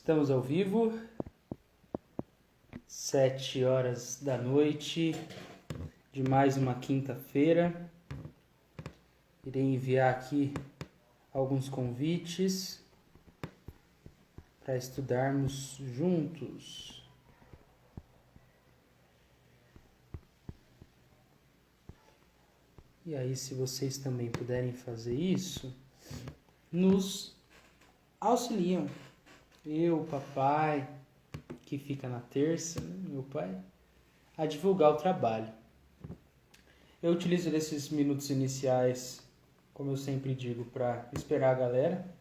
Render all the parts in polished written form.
Estamos ao vivo, 7 horas da noite de mais uma quinta-feira. Irei enviar aqui alguns convites para estudarmos juntos. E aí, se vocês também puderem fazer isso, nos auxiliam. Eu, papai, que fica na terça, meu pai, a divulgar o trabalho. Eu utilizo desses minutos iniciais, como eu sempre digo, para esperar a galera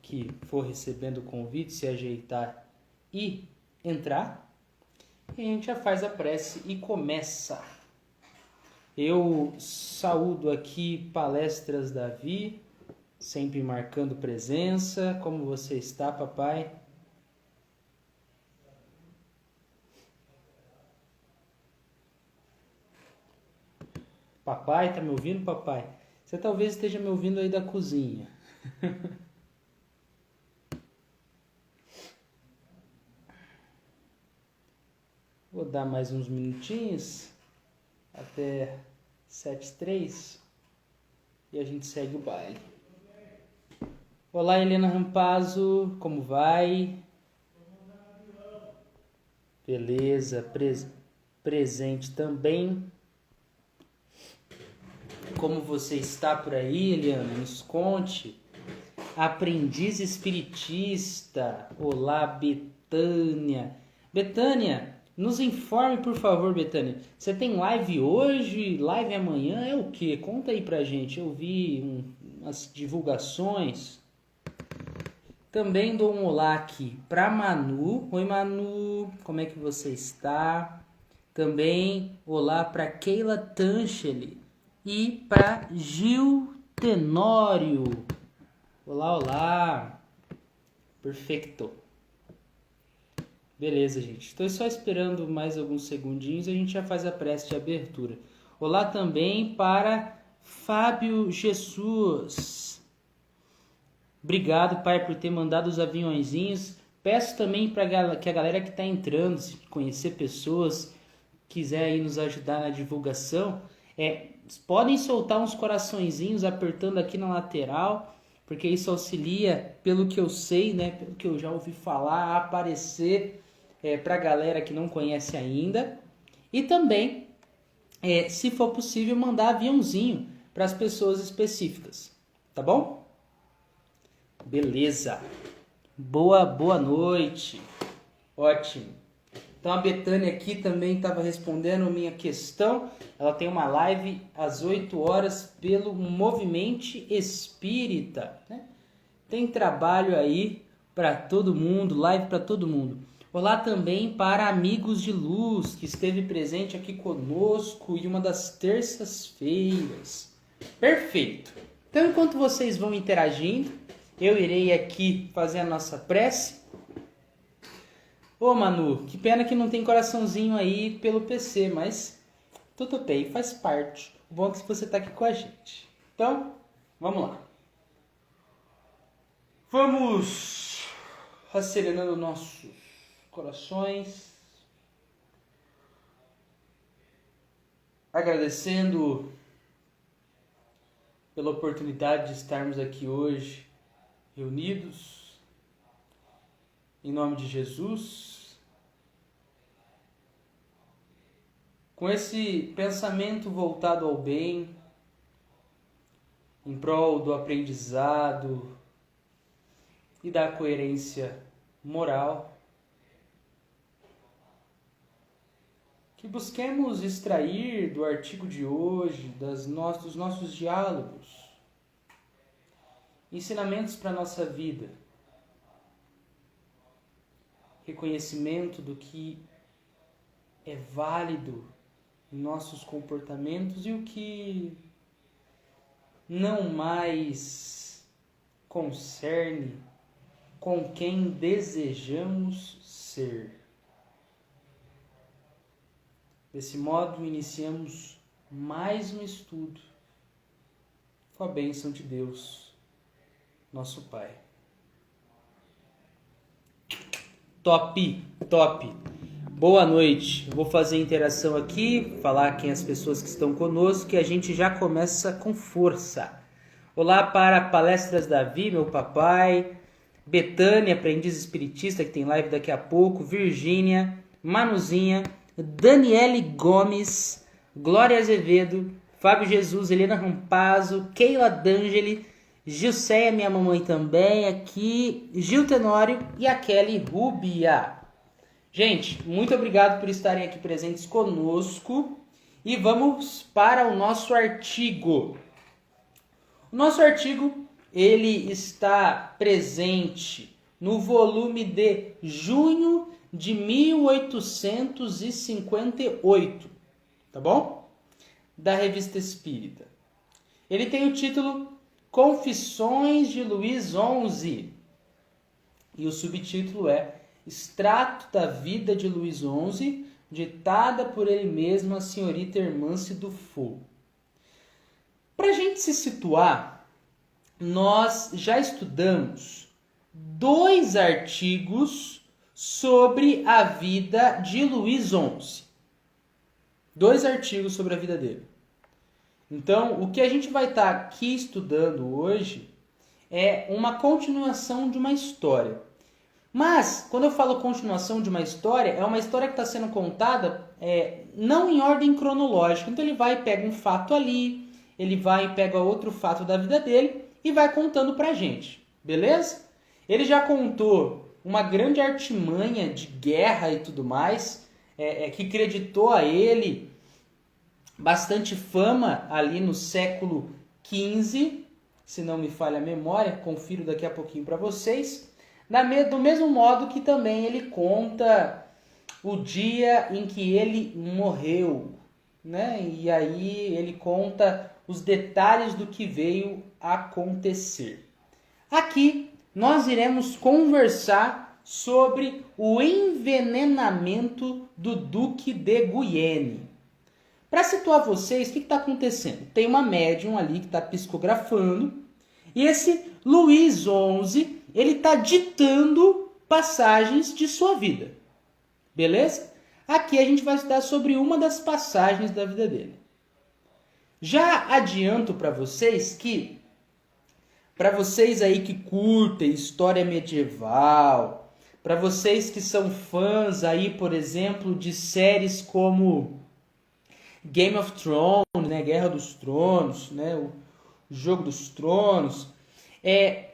que for recebendo o convite, se ajeitar e entrar. E a gente já faz a prece e começa. Eu saúdo aqui Palestras Davi, sempre marcando presença. Como você está, papai? Papai, tá me ouvindo, papai? Você talvez esteja me ouvindo aí da cozinha. Vou dar mais uns minutinhos, até 7h03, e a gente segue o baile. Olá, Helena Rampazzo, como vai? Beleza, presente também. Como você está por aí, Eliana? Nos conte. Aprendiz espiritista. Olá, Betânia. Betânia, nos informe, por favor, Betânia. Você tem live hoje? Live amanhã? É o quê? Conta aí pra gente. Eu vi umas divulgações. Também dou um olá aqui pra Manu. Oi, Manu. Como é que você está? Também olá pra Keila Tancheli. E para Gil Tenório. Olá, olá. Perfeito. Beleza, gente. Estou só esperando mais alguns segundinhos e a gente já faz a prece de abertura. Olá também para Fábio Jesus. Obrigado, pai, por ter mandado os aviãozinhos. Peço também para que a galera que está entrando, se conhecer pessoas, quiser aí nos ajudar na divulgação, podem soltar uns coraçõezinhos apertando aqui na lateral, porque isso auxilia, pelo que eu sei, né, pelo que eu já ouvi falar, a aparecer para a galera que não conhece ainda. E também, se for possível, mandar aviãozinho para as pessoas específicas. Tá bom? Beleza. Boa noite. Ótimo. Então a Betânia aqui também estava respondendo a minha questão. Ela tem uma live às 8 horas pelo Movimente Espírita, né? Tem trabalho aí para todo mundo, live para todo mundo. Olá também para Amigos de Luz, que esteve presente aqui conosco em uma das terças-feiras. Perfeito. Então enquanto vocês vão interagindo, eu irei aqui fazer a nossa prece. Ô Manu, que pena que não tem coraçãozinho aí pelo PC, mas tudo bem, faz parte. O bom é que você está aqui com a gente. Então, vamos lá. Vamos acelerando nossos corações. Agradecendo pela oportunidade de estarmos aqui hoje reunidos. Em nome de Jesus, com esse pensamento voltado ao bem, em prol do aprendizado e da coerência moral, que busquemos extrair do artigo de hoje, dos nossos diálogos, ensinamentos para a nossa vida, reconhecimento do que é válido em nossos comportamentos e o que não mais concerne com quem desejamos ser. Desse modo, iniciamos mais um estudo com a bênção de Deus, nosso Pai. Top, top. Boa noite. Vou fazer interação aqui, falar quem as pessoas que estão conosco, que a gente já começa com força. Olá para Palestras Davi, meu papai. Betânia, aprendiz espiritista, que tem live daqui a pouco. Virgínia, Manuzinha, Daniele Gomes, Glória Azevedo, Fábio Jesus, Helena Rampazzo, Keila D'Angeli, Gilceia, minha mamãe também aqui, Gil Tenório e a Kelly Rubia. Gente, muito obrigado por estarem aqui presentes conosco e vamos para o nosso artigo. O nosso artigo, ele está presente no volume de junho de 1858, tá bom? Da Revista Espírita. Ele tem o título Confissões de Luís XI e o subtítulo é Extrato da Vida de Luís XI, ditada por ele mesmo a senhorita Hermance Dufour. Para a gente se situar, nós já estudamos 2 artigos sobre a vida de Luís XI. 2 artigos sobre a vida dele. Então, o que a gente vai estar aqui estudando hoje é uma continuação de uma história. Mas, quando eu falo continuação de uma história, é uma história que está sendo contada não em ordem cronológica. Então, ele vai e pega um fato ali, ele vai e pega outro fato da vida dele e vai contando pra gente, beleza? Ele já contou uma grande artimanha de guerra e tudo mais, que creditou a ele bastante fama ali no século XV, se não me falha a memória, confiro daqui a pouquinho para vocês. Do mesmo modo que também ele conta o dia em que ele morreu, né? E aí ele conta os detalhes do que veio acontecer. Aqui nós iremos conversar sobre o envenenamento do Duque de Guienne. Para situar vocês, o que está acontecendo? Tem uma médium ali que está psicografando e esse Luís XI ele está ditando passagens de sua vida. Beleza? Aqui a gente vai estudar sobre uma das passagens da vida dele. Já adianto para vocês que, para vocês aí que curtem história medieval, para vocês que são fãs aí, por exemplo, de séries como Game of Thrones, né, Guerra dos Tronos, né, o Jogo dos Tronos,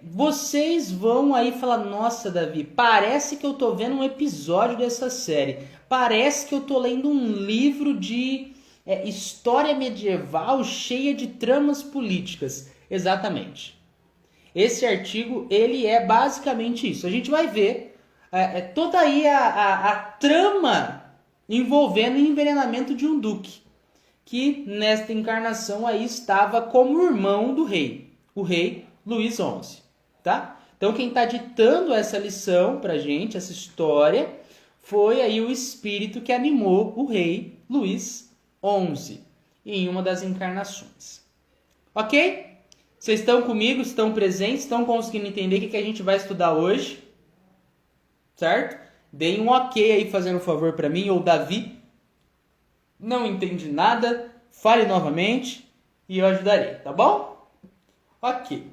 vocês vão aí falar, nossa, Davi, parece que eu tô vendo um episódio dessa série, parece que eu tô lendo um livro de história medieval cheia de tramas políticas. Exatamente. Esse artigo, ele é basicamente isso. A gente vai ver toda aí a trama envolvendo o envenenamento de um duque, que nesta encarnação aí estava como irmão do rei, o rei Luís XI, tá? Então quem está ditando essa lição pra gente, essa história, foi aí o espírito que animou o rei Luís XI em uma das encarnações. Ok? Vocês estão comigo, estão presentes, estão conseguindo entender o que a gente vai estudar hoje? Certo? Deem um ok aí fazendo um favor para mim, ou Davi. Não entendi nada, fale novamente e eu ajudarei, tá bom? Ok.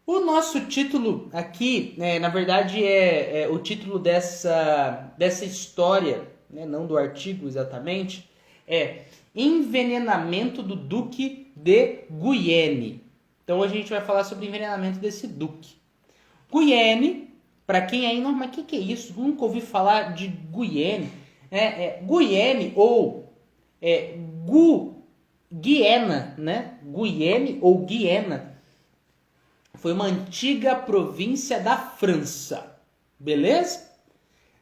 O nosso título aqui, na verdade, é o título dessa história, né, não do artigo exatamente, é Envenenamento do Duque de Guienne. Então hoje a gente vai falar sobre o envenenamento desse duque. Guienne, para quem ainda, mas o que é isso? Nunca ouvi falar de Guienne. Guienne ou Guiena, né? Guienne ou Guiena foi uma antiga província da França, beleza?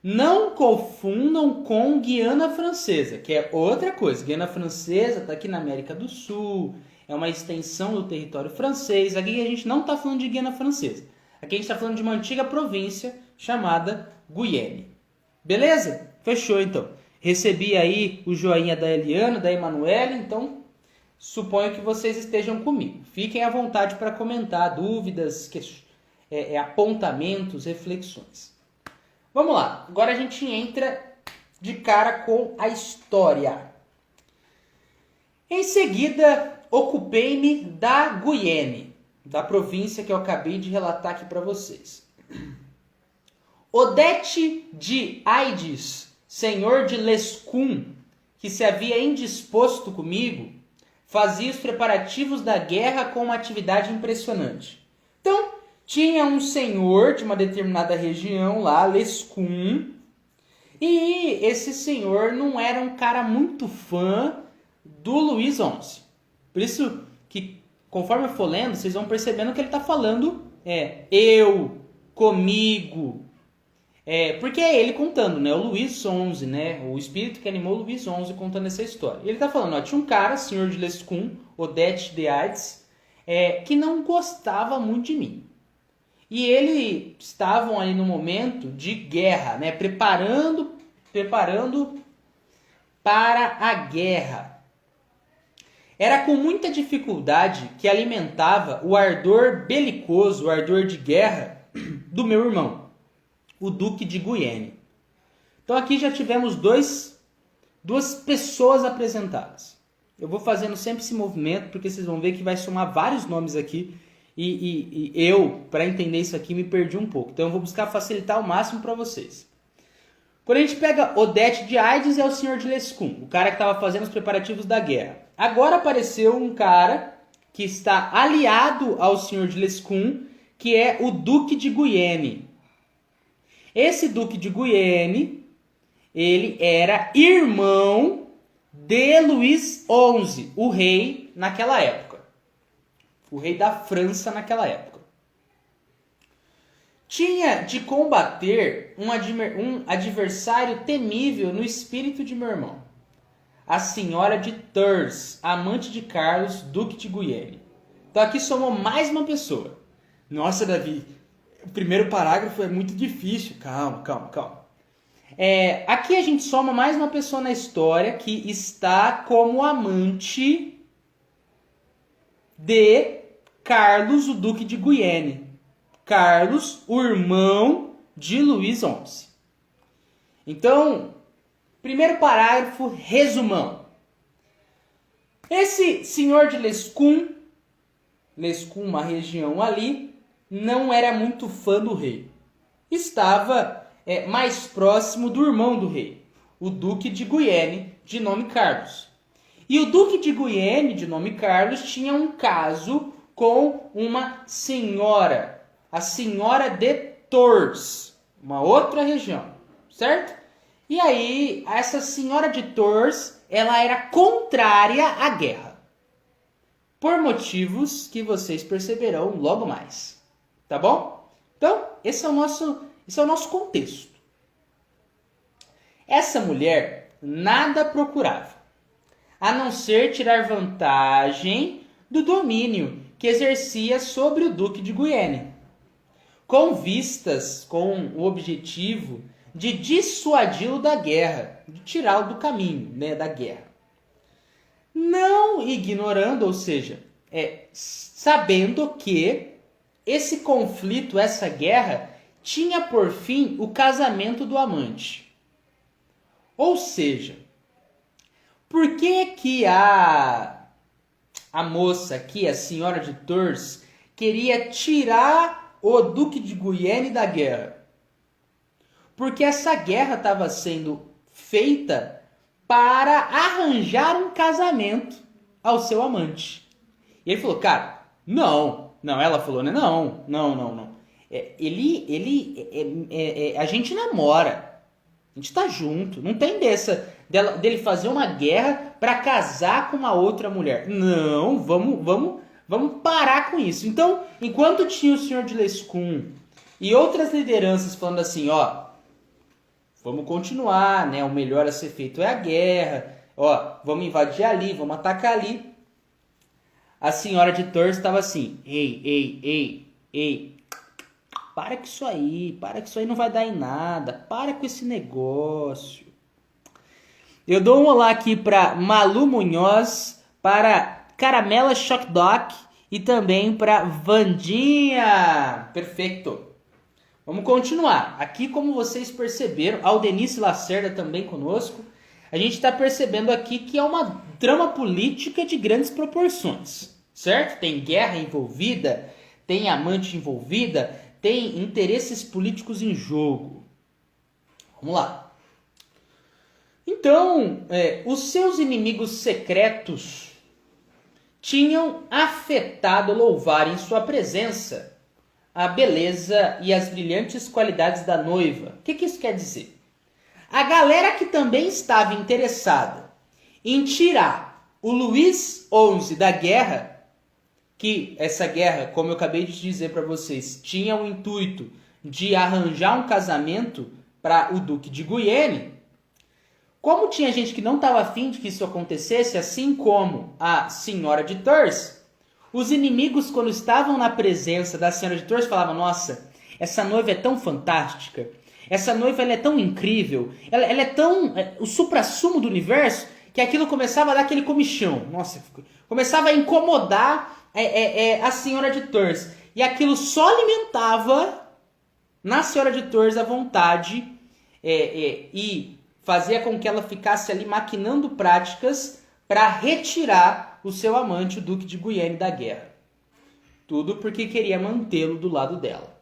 Não confundam com Guiana Francesa, que é outra coisa. Guiana Francesa está aqui na América do Sul, é uma extensão do território francês. Aqui a gente não está falando de Guiana Francesa. Aqui a gente está falando de uma antiga província chamada Guienne. Beleza? Fechou então. Recebi aí o joinha da Eliana, da Emanuele, então suponho que vocês estejam comigo. Fiquem à vontade para comentar dúvidas, apontamentos, reflexões. Vamos lá, agora a gente entra de cara com a história. Em seguida, ocupei-me da Guienne, da província que eu acabei de relatar aqui para vocês. Odete de Aides, senhor de Lescun, que se havia indisposto comigo, fazia os preparativos da guerra com uma atividade impressionante. Então, tinha um senhor de uma determinada região lá, Lescun, e esse senhor não era um cara muito fã do Luís XI. Por isso que, conforme eu for lendo, vocês vão percebendo que ele está falando eu, comigo. Porque é ele contando, né? O Luís XI, né? O espírito que animou o Luís XI contando essa história. Ele está falando, tinha um cara, senhor de Lescun, Odete de Aides, que não gostava muito de mim. E eles estavam ali no momento de guerra, né? Preparando para a guerra. Era com muita dificuldade que alimentava o ardor belicoso, o ardor de guerra do meu irmão, o Duque de Guienne. Então aqui já tivemos duas pessoas apresentadas. Eu vou fazendo sempre esse movimento, porque vocês vão ver que vai somar vários nomes aqui. E eu, para entender isso aqui, me perdi um pouco. Então eu vou buscar facilitar ao máximo para vocês. Quando a gente pega Odete de Aides, é o senhor de Lescun, o cara que estava fazendo os preparativos da guerra. Agora apareceu um cara que está aliado ao senhor de Lescun, que é o Duque de Guienne. Esse Duque de Guienne, ele era irmão de Luís XI, o rei naquela época. O rei da França naquela época. Tinha de combater um adversário temível no espírito de meu irmão, a senhora de Tours, amante de Carlos, Duque de Guienne. Então aqui somou mais uma pessoa. Nossa, Davi, o primeiro parágrafo é muito difícil. Calma. Aqui a gente soma mais uma pessoa na história que está como amante de Carlos, o Duque de Guienne. Carlos, o irmão de Luís XI. Então, primeiro parágrafo, resumão. Esse senhor de Lescun, uma região ali, não era muito fã do rei. Estava mais próximo do irmão do rei, o Duque de Guienne, de nome Carlos. E o Duque de Guienne, de nome Carlos, tinha um caso com uma senhora, a senhora de Tours, uma outra região, certo? E aí, essa senhora de Tours, ela era contrária à guerra, por motivos que vocês perceberão logo mais, tá bom? Então, esse é o nosso contexto. Essa mulher nada procurava, a não ser tirar vantagem do domínio que exercia sobre o Duque de Guienne, com o objetivo de dissuadi-lo da guerra, de tirá-lo do caminho, né, da guerra. Não ignorando, ou seja, sabendo que esse conflito, essa guerra, tinha por fim o casamento do amante. Ou seja, por que a moça aqui, a senhora de Tours, queria tirar o Duque de Guienne da guerra? Porque essa guerra estava sendo feita para arranjar um casamento ao seu amante. E ele falou, cara, não, ela falou, né? Não. A gente namora, a gente tá junto, não tem dele fazer uma guerra para casar com uma outra mulher. Não, vamos parar com isso. Então, enquanto tinha o senhor de Lescun e outras lideranças falando assim, vamos continuar, né? O melhor a ser feito é a guerra. Vamos invadir ali, vamos atacar ali. A senhora de Tours estava assim, ei, para com isso aí não vai dar em nada, para com esse negócio. Eu dou um olá aqui para Malu Munhoz, para Caramela Shockdoc e também para Vandinha. Perfeito. Vamos continuar. Aqui, como vocês perceberam, Aldenice Lacerda também conosco, a gente está percebendo aqui que é uma trama política de grandes proporções, certo? Tem guerra envolvida, tem amante envolvida, tem interesses políticos em jogo. Vamos lá. Então, os seus inimigos secretos tinham afetado louvar em sua presença a beleza e as brilhantes qualidades da noiva. O que isso quer dizer? A galera que também estava interessada em tirar o Luís XI da guerra, que essa guerra, como eu acabei de dizer para vocês, tinha o intuito de arranjar um casamento para o Duque de Guienne. Como tinha gente que não estava afim de que isso acontecesse, assim como a Senhora de Tours, os inimigos, quando estavam na presença da Senhora de Tours, falavam: nossa, essa noiva é tão fantástica, essa noiva ela é tão incrível, ela é tão o suprassumo do universo, que aquilo começava a dar aquele comichão. Nossa, começava a incomodar a Senhora de Tours. E aquilo só alimentava na Senhora de Tours a vontade e fazia com que ela ficasse ali maquinando práticas para retirar o seu amante, o Duque de Guienne, da guerra. Tudo porque queria mantê-lo do lado dela.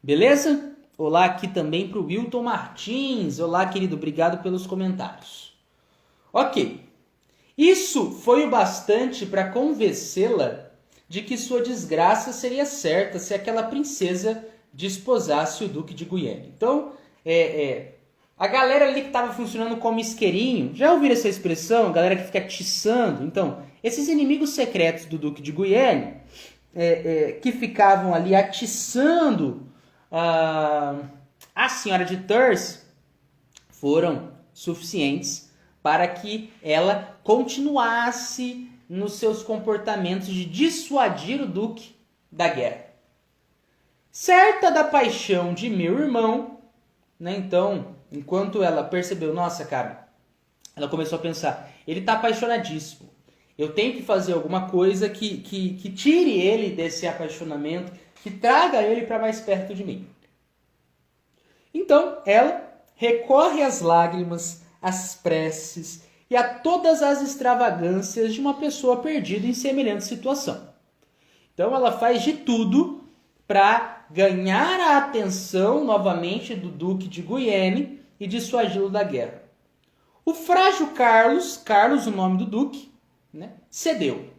Beleza? Olá aqui também para o Wilton Martins. Olá, querido. Obrigado pelos comentários. Ok. Isso foi o bastante para convencê-la de que sua desgraça seria certa se aquela princesa desposasse o Duque de Guienne. Então, a galera ali que estava funcionando como isqueirinho, já ouviram essa expressão? A galera que fica atiçando. Então, esses inimigos secretos do Duque de Guienne, que ficavam ali atiçando a Senhora de Tours, foram suficientes para que ela continuasse nos seus comportamentos de dissuadir o Duque da guerra. Certa da paixão de meu irmão, né, então, enquanto ela percebeu, nossa, cara, ela começou a pensar, ele está apaixonadíssimo. Eu tenho que fazer alguma coisa que tire ele desse apaixonamento, que traga ele para mais perto de mim. Então, ela recorre às lágrimas, às preces e a todas as extravagâncias de uma pessoa perdida em semelhante situação. Então, ela faz de tudo para ganhar a atenção novamente do Duque de Guienne e dissuadi-lo da guerra. O frágil Carlos, o nome do Duque, né, cedeu.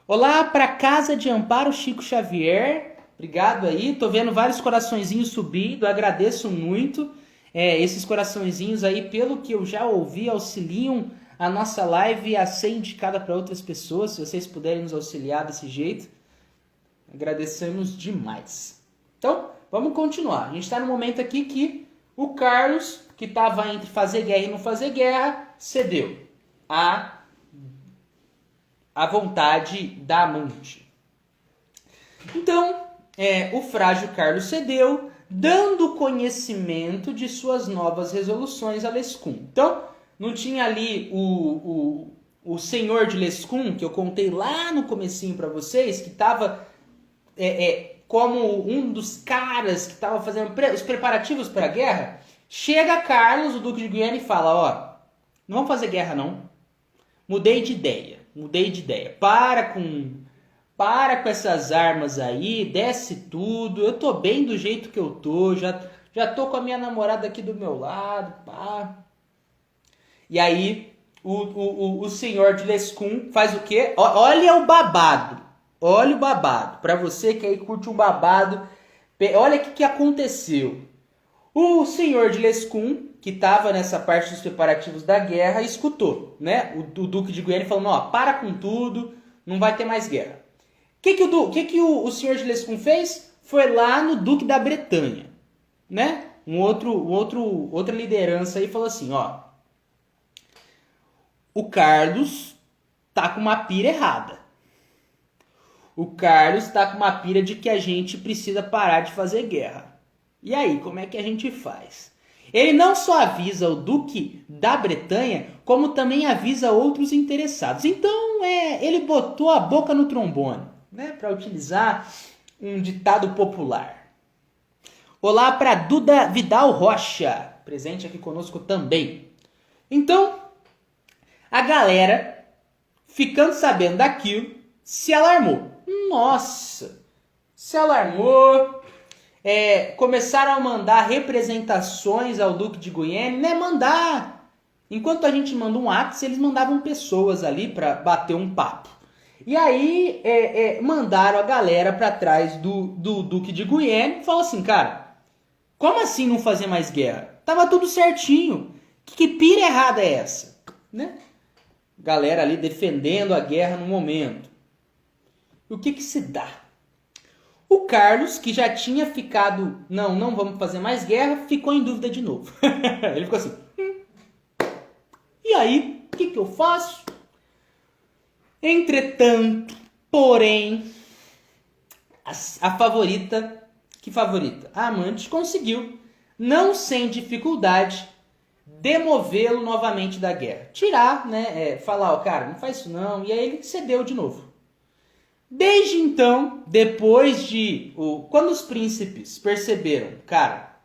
Olá para a Casa de Amparo Chico Xavier, obrigado aí, tô vendo vários coraçõezinhos subindo, agradeço muito. Esses coraçõezinhos aí, pelo que eu já ouvi, auxiliam a nossa live a ser indicada para outras pessoas. Se vocês puderem nos auxiliar desse jeito, agradecemos demais. Então, vamos continuar. A gente está no momento aqui que o Carlos, que estava entre fazer guerra e não fazer guerra, cedeu à vontade da amante. Então, o frágil Carlos cedeu, dando conhecimento de suas novas resoluções a Lescun. Então, não tinha ali o senhor de Lescun, que eu contei lá no comecinho para vocês, que estava como um dos caras que estava fazendo os preparativos para a guerra. Chega Carlos, o Duque de Guienne, e fala, não vamos fazer guerra não. Mudei de ideia. Para com essas armas aí, desce tudo. Eu tô bem do jeito que eu tô, já tô com a minha namorada aqui do meu lado, pá. E aí o senhor de Lescun faz o quê? Olha o babado. Para você que aí curte um babado, olha o que aconteceu. O senhor de Lescun, que estava nessa parte dos preparativos da guerra, escutou, né? O Duque de Guienne falando, para com tudo, não vai ter mais guerra. O que o senhor de Lescun fez? Foi lá no Duque da Bretanha, né? Outra liderança aí falou assim, o Carlos tá com uma pira errada. O Carlos tá com uma pira de que a gente precisa parar de fazer guerra. E aí, como é que a gente faz? Ele não só avisa o Duque da Bretanha, como também avisa outros interessados. Então, ele botou a boca no trombone, né, para utilizar um ditado popular. Olá para Duda Vidal Rocha, presente aqui conosco também. Então, a galera, ficando sabendo daquilo, se alarmou. Nossa, se alarmou. Começaram a mandar representações ao Duque de Guiene, né? Enquanto a gente manda um WhatsApp, eles mandavam pessoas ali para bater um papo. E aí mandaram a galera para trás do Duque de Guiene e falou assim, cara, como assim não fazer mais guerra? Tava tudo certinho. Que pira errada é essa? Né? Galera ali defendendo a guerra no momento. E o que se dá? O Carlos, que já tinha ficado, não vamos fazer mais guerra, ficou em dúvida de novo. Ele ficou assim, e aí, o que eu faço? Entretanto, porém, a favorita, a amante, conseguiu, não sem dificuldade, demovê-lo novamente da guerra. Tirar, né, falar, cara, não faz isso não, e aí ele cedeu de novo. Desde então, quando os príncipes perceberam, cara,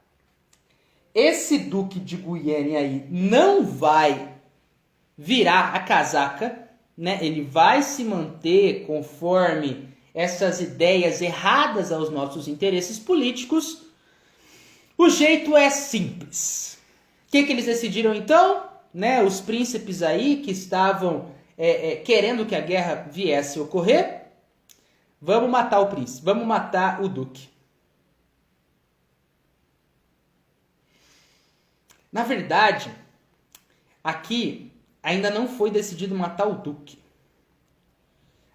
esse Duque de Guiene aí não vai virar a casaca, né? Ele vai se manter conforme essas ideias erradas aos nossos interesses políticos. O jeito é simples. O que eles decidiram então? Né? Os príncipes aí que estavam querendo que a guerra viesse a ocorrer, vamos matar o príncipe, vamos matar o duque. Na verdade, aqui ainda não foi decidido matar o duque.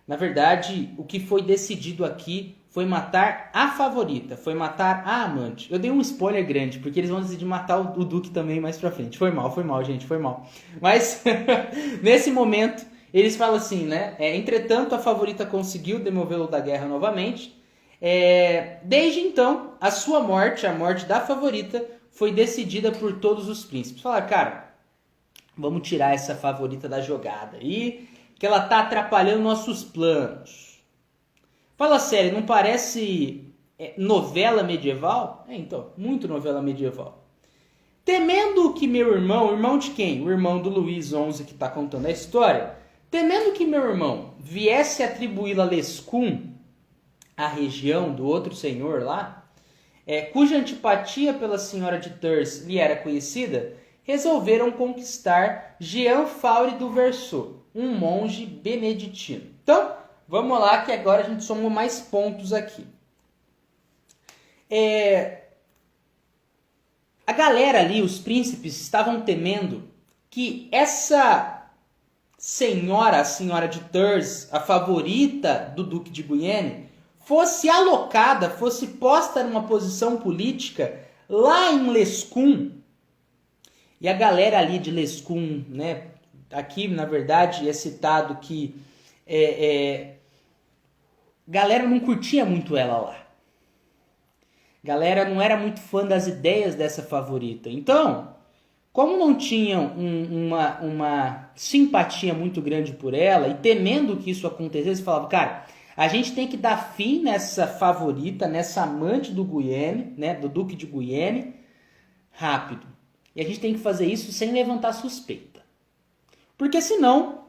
Na verdade, o que foi decidido aqui foi matar a favorita, foi matar a amante. Eu dei um spoiler grande, porque eles vão decidir matar o duque também mais pra frente. Foi mal, gente, foi mal. Mas, nesse momento, eles falam assim, né? Entretanto, a favorita conseguiu demovê-lo da guerra novamente. Desde então, a sua morte, a morte da favorita, foi decidida por todos os príncipes. Falaram, cara, vamos tirar essa favorita da jogada aí, que ela tá atrapalhando nossos planos. Fala sério, não parece novela medieval? Então, muito novela medieval. Temendo que meu irmão de quem? O irmão do Luís XI que está contando a história. Temendo que meu irmão viesse atribuí-la a Lescun, a região do outro senhor lá, cuja antipatia pela senhora de Tours lhe era conhecida, resolveram conquistar Jean Faure do Verseau, um monge beneditino. Então, vamos lá que agora a gente soma mais pontos aqui. A galera ali, os príncipes, estavam temendo que essa senhora, a senhora de Tours, a favorita do Duque de Guiene, fosse alocada, fosse posta numa posição política lá em Lescun. E a galera ali de Lescun, né? Aqui, na verdade, é citado que galera não curtia muito ela lá. Galera não era muito fã das ideias dessa favorita. Então, como não tinham uma simpatia muito grande por ela e temendo que isso acontecesse, falavam, cara, a gente tem que dar fim nessa favorita, nessa amante do Guiene, né, do Duque de Guiene, rápido. E a gente tem que fazer isso sem levantar suspeita. Porque senão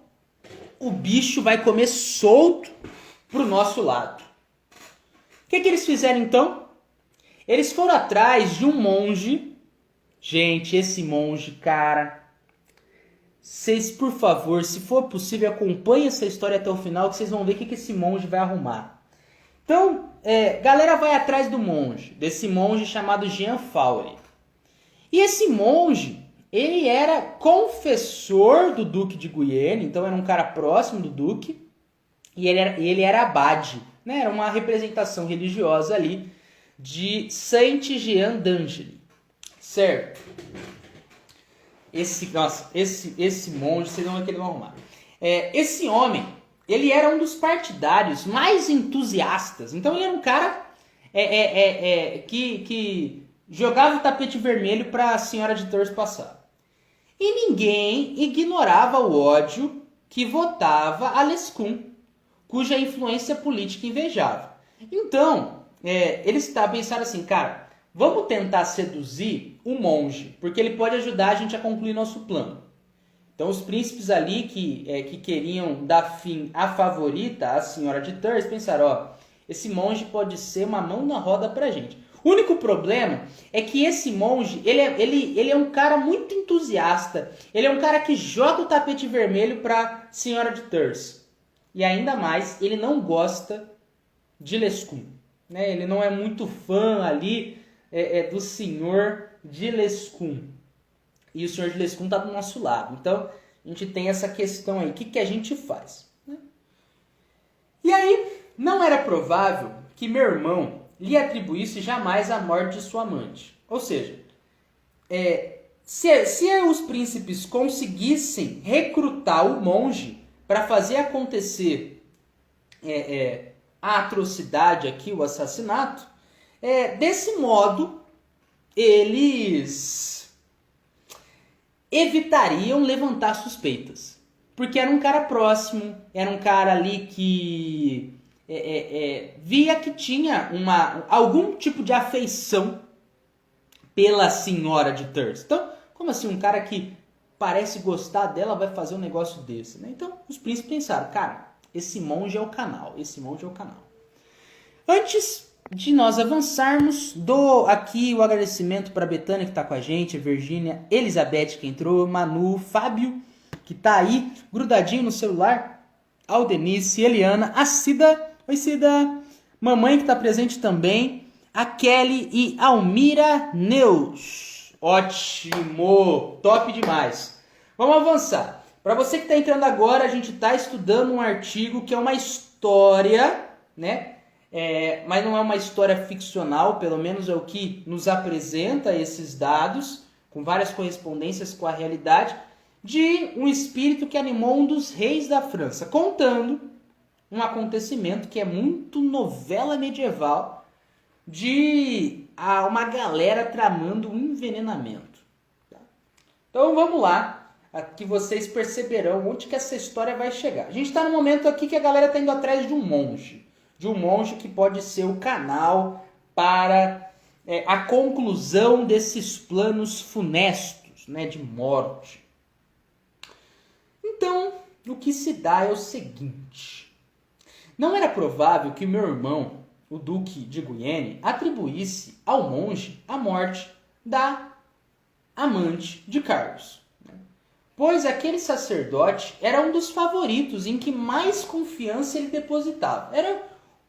o bicho vai comer solto pro nosso lado. O que eles fizeram então? Eles foram atrás de um monge. Gente, esse monge, cara, vocês, por favor, se for possível, acompanhem essa história até o final, que vocês vão ver o que esse monge vai arrumar. Então, galera vai atrás do monge, desse monge chamado Jean Faure. E esse monge, ele era confessor do Duque de Guiene, então era um cara próximo do Duque, e ele era abade, né? Era uma representação religiosa ali de Saint-Jean d'Angely, certo? Esse monge, vocês vão ver que ele vai arrumar. Esse homem, ele era um dos partidários mais entusiastas, então ele era um cara que jogava o tapete vermelho para a senhora de Tours passar. E ninguém ignorava o ódio que votava a Lescun, cuja influência política invejava. Então, eles pensaram assim, cara, vamos tentar seduzir o monge, porque ele pode ajudar a gente a concluir nosso plano. Então os príncipes ali que queriam dar fim à favorita, a senhora de Thurs, pensaram, ó, esse monge pode ser uma mão na roda pra gente. O único problema é que esse monge, ele é um cara muito entusiasta. Ele é um cara que joga o tapete vermelho pra senhora de Thurs. E ainda mais, ele não gosta de Lescun. Né? Ele não é muito fã ali do senhor de Lescun. E o senhor de Lescun tá do nosso lado. Então, a gente tem essa questão aí. O que a gente faz? Né? E aí, não era provável que meu irmão lhe atribuísse jamais a morte de sua amante. Ou seja, se os príncipes conseguissem recrutar o monge para fazer acontecer a atrocidade aqui, o assassinato, desse modo eles evitariam levantar suspeitas. Porque era um cara próximo, era um cara ali que via que tinha algum tipo de afeição pela senhora de Thurs. Então, como assim um cara que parece gostar dela vai fazer um negócio desse? Né? Então, os príncipes pensaram, cara, esse monge é o canal, Antes de nós avançarmos, dou aqui o agradecimento para a Betânia que está com a gente, Virgínia, Elizabeth que entrou, Manu, Fábio que está aí grudadinho no celular, Aldenice, Eliana, a Cida, oi Cida, mamãe que está presente também, a Kelly e Almira Neus. Ótimo, top demais. Vamos avançar. Para você que está entrando agora, a gente está estudando um artigo que é uma história, né? Mas não é uma história ficcional, pelo menos é o que nos apresenta esses dados, com várias correspondências com a realidade, de um espírito que animou um dos reis da França, contando um acontecimento que é muito novela medieval de uma galera tramando um envenenamento. Então vamos lá, que vocês perceberão onde que essa história vai chegar. A gente está no momento aqui que a galera está indo atrás de um monge que pode ser o canal para a conclusão desses planos funestos, né, de morte. Então, o que se dá é o seguinte. Não era provável que meu irmão, o Duque de Guyenne, atribuísse ao monge a morte da amante de Carlos. Pois aquele sacerdote era um dos favoritos em que mais confiança ele depositava. Era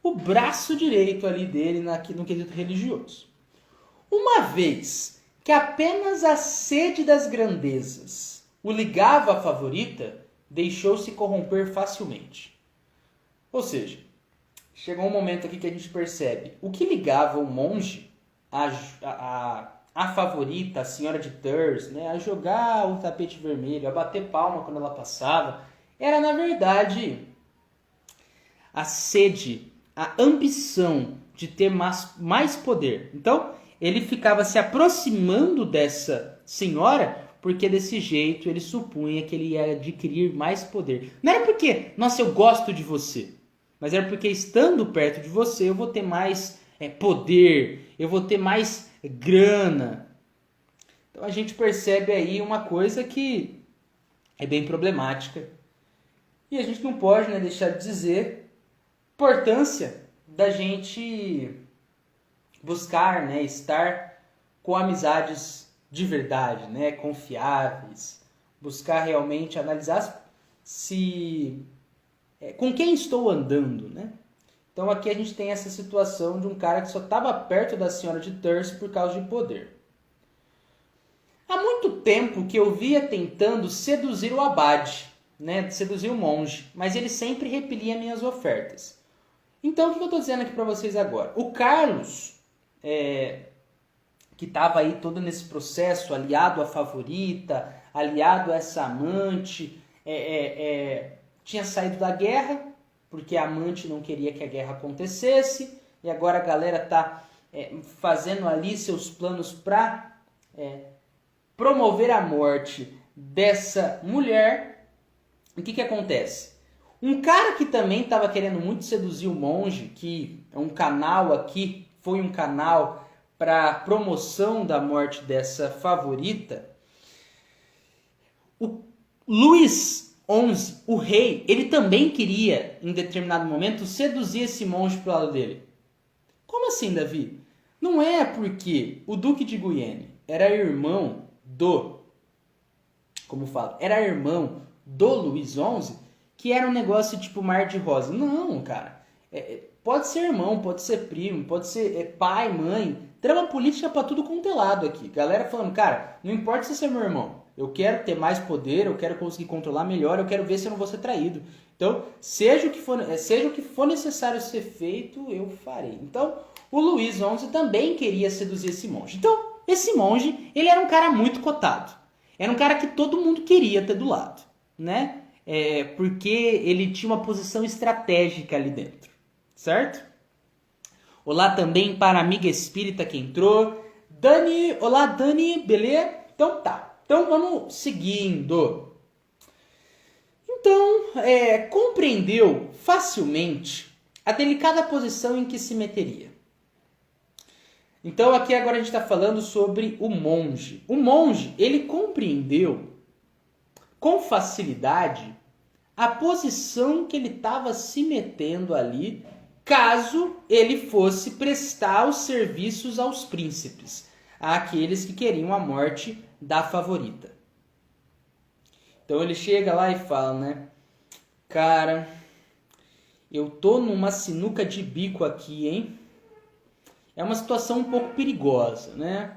o braço direito ali dele no quesito religioso. Uma vez que apenas a sede das grandezas o ligava à favorita, deixou-se corromper facilmente. Ou seja, chegou um momento aqui que a gente percebe o que ligava o monge a favorita, a senhora de Thurs, né, a jogar o tapete vermelho, a bater palma quando ela passava, era na verdade a sede, a ambição de ter mais poder. Então, ele ficava se aproximando dessa senhora porque desse jeito ele supunha que ele ia adquirir mais poder. Não era porque, nossa, eu gosto de você, mas era porque estando perto de você eu vou ter mais poder, eu vou ter mais grana. Então a gente percebe aí uma coisa que é bem problemática. E a gente não pode deixar de dizer a importância da gente buscar, estar com amizades de verdade, confiáveis, buscar realmente analisar com quem estou andando, Então aqui a gente tem essa situação de um cara que só estava perto da senhora de Thurs por causa de poder. Há muito tempo que eu via tentando seduzir o abade, seduzir o monge, mas ele sempre repelia minhas ofertas. Então o que eu estou dizendo aqui para vocês agora? O Carlos, que estava aí todo nesse processo, aliado à favorita, aliado a essa amante, tinha saído da guerra, porque a amante não queria que a guerra acontecesse, e agora a galera está fazendo ali seus planos para promover a morte dessa mulher. O que acontece? Um cara que também estava querendo muito seduzir o monge, que é um canal aqui, foi um canal para promoção da morte dessa favorita, o Luís XI, o rei, ele também queria, em determinado momento, seduzir esse monge pro lado dele. Como assim, Davi? Não é porque o Duque de Guienne era irmão do... Como fala? Era irmão do Luís XI, que era um negócio tipo mar de rosa. Não, cara. Pode ser irmão, pode ser primo, pode ser pai, mãe. Trama política pra tudo quanto é lado aqui. Galera falando, cara, não importa se você é meu irmão. Eu quero ter mais poder, eu quero conseguir controlar melhor, eu quero ver se eu não vou ser traído. Então, seja o que for necessário ser feito, eu farei. Então, o Luís XI também queria seduzir esse monge. Então, esse monge, ele era um cara muito cotado. Era um cara que todo mundo queria ter do lado, né? Porque ele tinha uma posição estratégica ali dentro, certo? Olá também para a amiga espírita que entrou. Dani, olá Dani, beleza? Então tá. Então vamos seguindo. Então, compreendeu facilmente a delicada posição em que se meteria. Então aqui agora a gente está falando sobre o monge. O monge, ele compreendeu com facilidade a posição que ele estava se metendo ali, caso ele fosse prestar os serviços aos príncipes, àqueles que queriam a morte da favorita. Então ele chega lá e fala, né? Cara, eu tô numa sinuca de bico aqui, hein? É uma situação um pouco perigosa, né?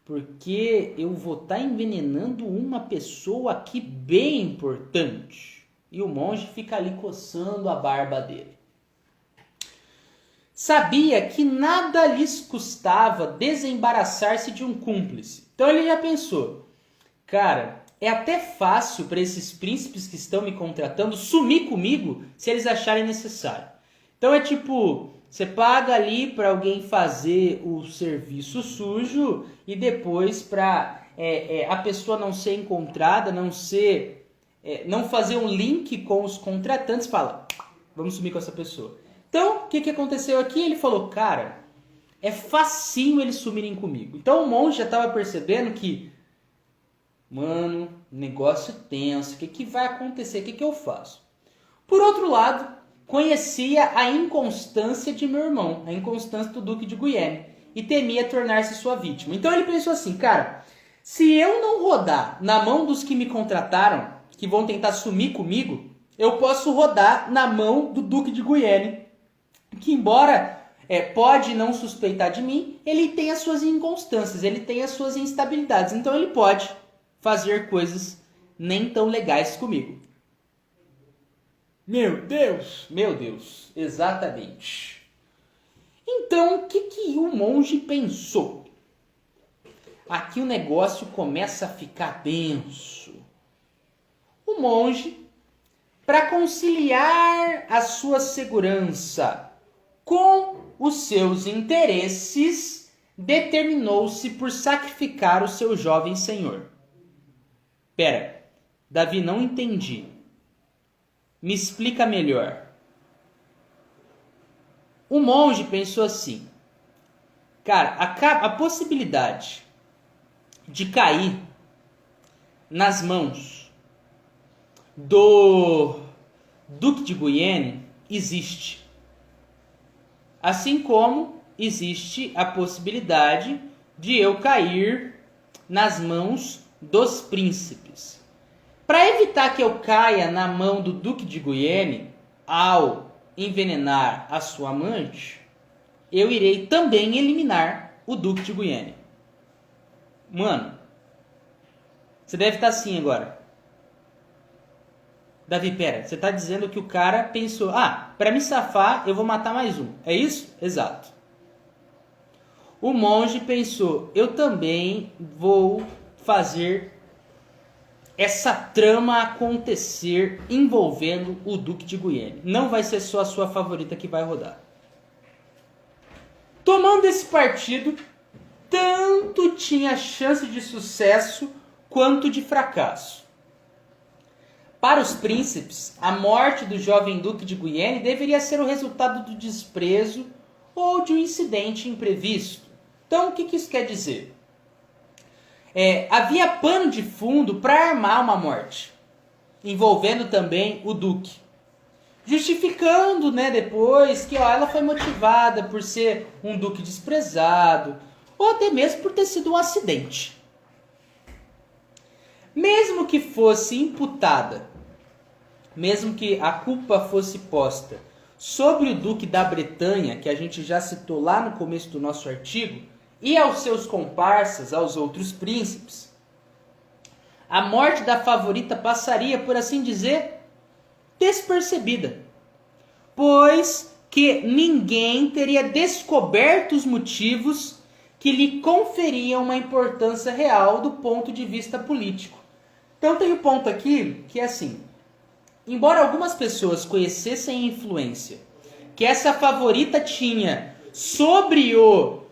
Porque eu vou estar envenenando uma pessoa aqui bem importante. E o monge fica ali coçando a barba dele. Sabia que nada lhes custava desembaraçar-se de um cúmplice. Então ele já pensou, cara, é até fácil para esses príncipes que estão me contratando sumir comigo se eles acharem necessário. Então é tipo, você paga ali para alguém fazer o serviço sujo e depois para a pessoa não ser encontrada, não fazer um link com os contratantes, fala, vamos sumir com essa pessoa. Então, o que aconteceu aqui? Ele falou, cara, é facinho eles sumirem comigo. Então o monge já estava percebendo que, mano, negócio tenso, o que vai acontecer? O que eu faço? Por outro lado, conhecia a inconstância de meu irmão, a inconstância do Duque de Guienne, e temia tornar-se sua vítima. Então ele pensou assim, cara, se eu não rodar na mão dos que me contrataram, que vão tentar sumir comigo, eu posso rodar na mão do Duque de Guienne, que embora pode não suspeitar de mim, ele tem as suas inconstâncias, ele tem as suas instabilidades, então ele pode fazer coisas nem tão legais comigo. Meu Deus, exatamente. Então, o que o monge pensou? Aqui o negócio começa a ficar denso. O monge, para conciliar a sua segurança com os seus interesses, determinou-se por sacrificar o seu jovem senhor. Pera, Davi, não entendi. Me explica melhor. O monge pensou assim, cara, a possibilidade de cair nas mãos do Duque de Guienne existe. Assim como existe a possibilidade de eu cair nas mãos dos príncipes. Para evitar que eu caia na mão do Duque de Guienne ao envenenar a sua amante, eu irei também eliminar o Duque de Guienne. Mano, você deve estar assim agora. Davi, pera, você está dizendo que o cara pensou, para me safar eu vou matar mais um, é isso? Exato. O monge pensou, eu também vou fazer essa trama acontecer envolvendo o Duque de Guienne. Não vai ser só a sua favorita que vai rodar. Tomando esse partido, tanto tinha chance de sucesso quanto de fracasso. Para os príncipes, a morte do jovem duque de Guienne deveria ser o resultado do desprezo ou de um incidente imprevisto. Então, o que isso quer dizer? Havia pano de fundo para armar uma morte, envolvendo também o duque. Justificando, né, depois que ela foi motivada por ser um duque desprezado, ou até mesmo por ter sido um acidente. Mesmo que fosse imputada, mesmo que a culpa fosse posta sobre o duque da Bretanha, que a gente já citou lá no começo do nosso artigo, e aos seus comparsas, aos outros príncipes, a morte da favorita passaria, por assim dizer, despercebida, pois que ninguém teria descoberto os motivos que lhe conferiam uma importância real do ponto de vista político. Então tem um ponto aqui que é assim, embora algumas pessoas conhecessem a influência que essa favorita tinha sobre o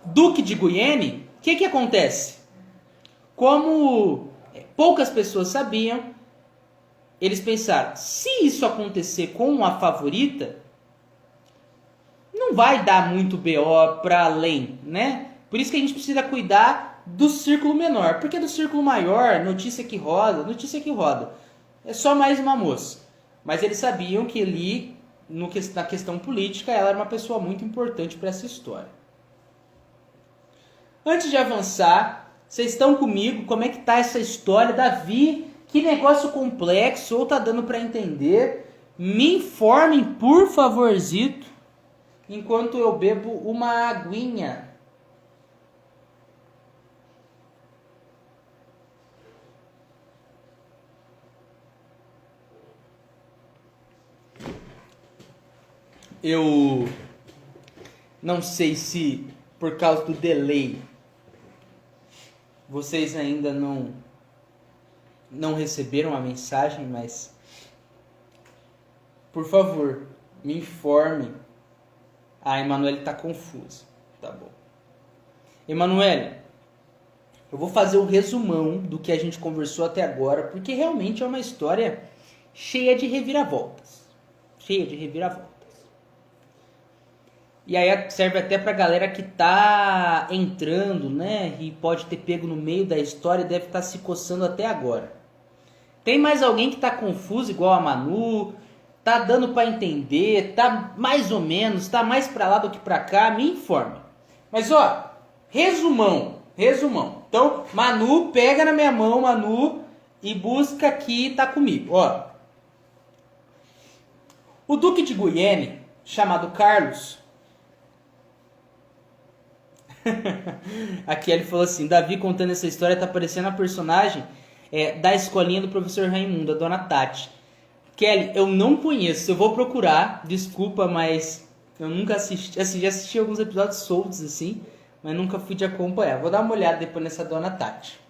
Duque de Guienne, o que acontece? Como poucas pessoas sabiam, eles pensaram, se isso acontecer com a favorita, não vai dar muito BO para além, né? Por isso que a gente precisa cuidar do círculo menor, porque do círculo maior, notícia que roda. É só mais uma moça. Mas eles sabiam que ali, na questão política, ela era uma pessoa muito importante para essa história. Antes de avançar, vocês estão comigo? Como é que tá essa história? Davi, que negócio complexo, ou tá dando para entender? Me informem, por favorzito, enquanto eu bebo uma aguinha. Eu não sei se por causa do delay vocês ainda não receberam a mensagem, mas por favor, me informe. A Emanuele está confusa. Tá bom. Emanuele, eu vou fazer um resumão do que a gente conversou até agora, porque realmente é uma história cheia de reviravoltas. E aí serve até pra galera que tá entrando, né? E pode ter pego no meio da história e deve estar se coçando até agora. Tem mais alguém que tá confuso igual a Manu? Tá dando pra entender? Tá mais ou menos? Tá mais pra lá do que pra cá? Me informe. Mas ó, resumão. Então, Manu, pega na minha mão, Manu, e busca aqui, tá comigo. Ó, o Duque de Guienne, chamado Carlos... Aqui ele falou assim, Davi contando essa história tá parecendo a personagem da escolinha do professor Raimundo, a dona Tati. Kelly, eu não conheço, eu vou procurar, desculpa, mas eu nunca assisti, assim, já assisti alguns episódios soltos assim, mas nunca fui de acompanhar. Vou dar uma olhada depois nessa dona Tati.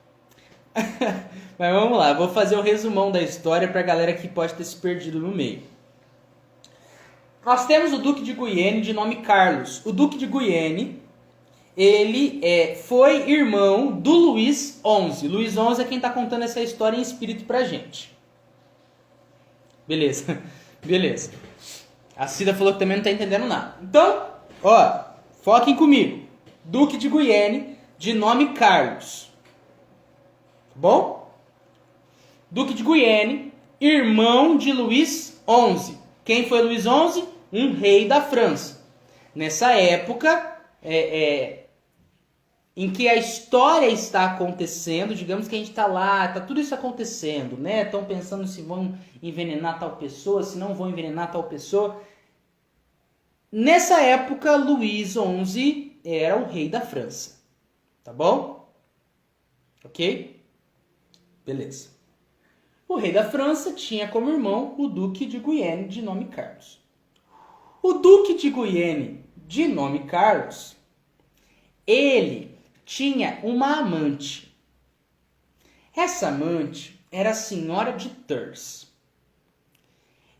Mas vamos lá, vou fazer um resumão da história pra galera que pode ter se perdido no meio. Nós temos o Duque de Guienne de nome Carlos. O Duque de Guienne, ele foi irmão do Luís XI. Luís XI é quem está contando essa história em espírito pra gente. Beleza. A Cida falou que também não está entendendo nada. Então, ó, foquem comigo. Duque de Guienne, de nome Carlos. Tá bom? Duque de Guienne, irmão de Luís XI. Quem foi Luís XI? Um rei da França. Nessa época... em que a história está acontecendo, digamos que a gente está lá, está tudo isso acontecendo, né? Estão pensando se vão envenenar tal pessoa, se não vão envenenar tal pessoa. Nessa época, Luís XI era o rei da França, tá bom? Ok? Beleza. O rei da França tinha como irmão o Duque de Guienne, de nome Carlos. O Duque de Guienne, de nome Carlos, ele tinha uma amante. Essa amante era a senhora de Tours.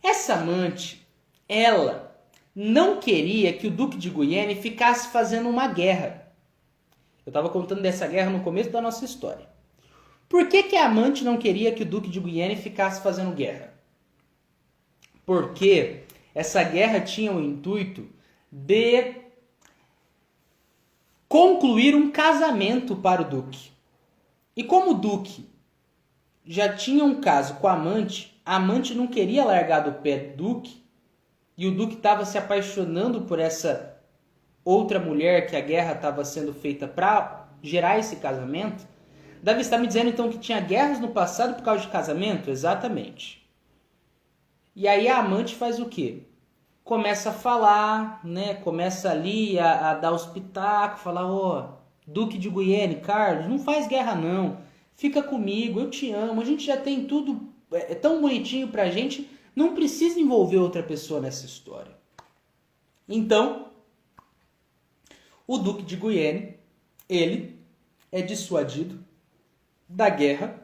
Essa amante, ela não queria que o Duque de Guienne ficasse fazendo uma guerra. Eu estava contando dessa guerra no começo da nossa história. Por que a amante não queria que o Duque de Guienne ficasse fazendo guerra? Porque essa guerra tinha o intuito de concluir um casamento para o Duque. E como o Duque já tinha um caso com a amante não queria largar do pé do Duque, e o Duque estava se apaixonando por essa outra mulher que a guerra estava sendo feita para gerar esse casamento. Davi está me dizendo então que tinha guerras no passado por causa de casamento? Exatamente. E aí a amante faz o quê? Começa a falar, né? Começa ali a dar os pitacos, falar, Duque de Guienne, Carlos, não faz guerra não. Fica comigo, eu te amo, a gente já tem tudo tão bonitinho pra gente, não precisa envolver outra pessoa nessa história. Então, o Duque de Guienne, ele é dissuadido da guerra.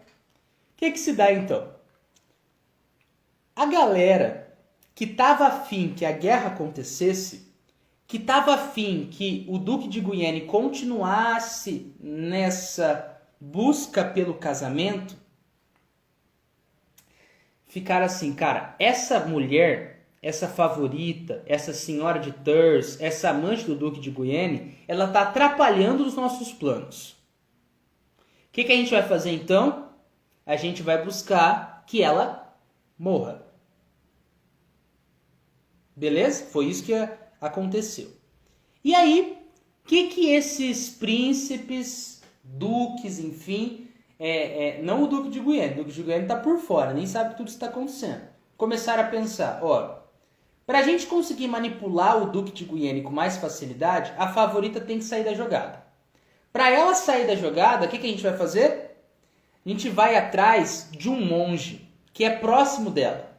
O que se dá então? A galera que estava afim que a guerra acontecesse, que estava afim que o Duque de Guienne continuasse nessa busca pelo casamento, ficaram assim, cara, essa mulher, essa favorita, essa senhora de Tours, essa amante do Duque de Guienne, ela está atrapalhando os nossos planos. O que a gente vai fazer então? A gente vai buscar que ela morra. Beleza? Foi isso que aconteceu. E aí, o que esses príncipes, duques, enfim, não o Duque de Guienne, o Duque de Guienne está por fora, nem sabe que tudo está acontecendo. Começaram a pensar, para a gente conseguir manipular o Duque de Guienne com mais facilidade, a favorita tem que sair da jogada. Para ela sair da jogada, o que a gente vai fazer? A gente vai atrás de um monge que é próximo dela,